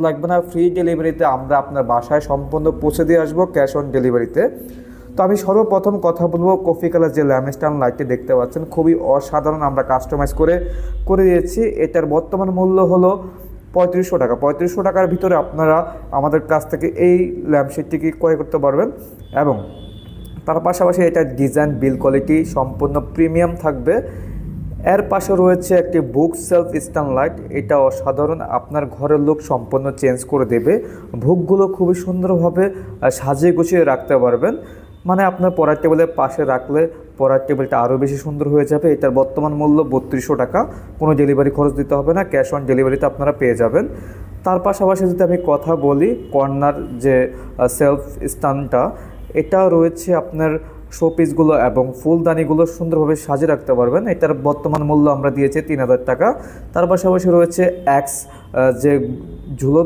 লাগবে না, ফ্রি ডেলিভারিতে আমরা আপনার বাসায় সম্পূর্ণ পৌঁছে দিয়ে আসবো ক্যাশ অন ডেলিভারিতে। তো আমি সর্বপ্রথম কথা বলবো কফি কালার যে ল্যাম্পস্ট্যান্ড লাইটটি দেখতে পাচ্ছেন, খুবই অসাধারণ, আমরা কাস্টমাইজ করে দিয়েছি। এটার বর্তমান মূল্য হলো 3500 টাকা। 3500 টাকার ভিতরে আপনারা আমাদের কাছ থেকে এই ল্যাম্পশেডটিকে ক্রয় করতে পারবেন এবং তার পাশাপাশি এটার ডিজাইন বিল কোয়ালিটি সম্পূর্ণ প্রিমিয়াম থাকবে। এর পাশে রয়েছে একটি বুক সেলফ স্ট্যান্ড লাইট, এটা অসাধারণ, আপনার ঘরের লুক সম্পূর্ণ চেঞ্জ করে দেবে। বুকগুলো খুবই সুন্দরভাবে সাজিয়ে গুছিয়ে রাখতে পারবেন, মানে আপনার পড়ার টেবিলের পাশে রাখলে পড়ার টেবিলটা আরও বেশি সুন্দর হয়ে যাবে। এটার বর্তমান মূল্য 3200 টাকা, কোনো ডেলিভারি খরচ দিতে হবে না, ক্যাশ অন ডেলিভারিতে আপনারা পেয়ে যাবেন। তার পাশাপাশি যদি আমি কথা বলি কর্নার যে সেলফ স্ট্যান্ডটা, এটা রয়েছে আপনার শোপিসগুলো এবং ফুলদানিগুলো সুন্দরভাবে সাজিয়ে রাখতে পারবেন। এটার বর্তমান মূল্য আমরা দিয়েছি 3000 টাকা। তার পাশাপাশি রয়েছে যে ঝুলো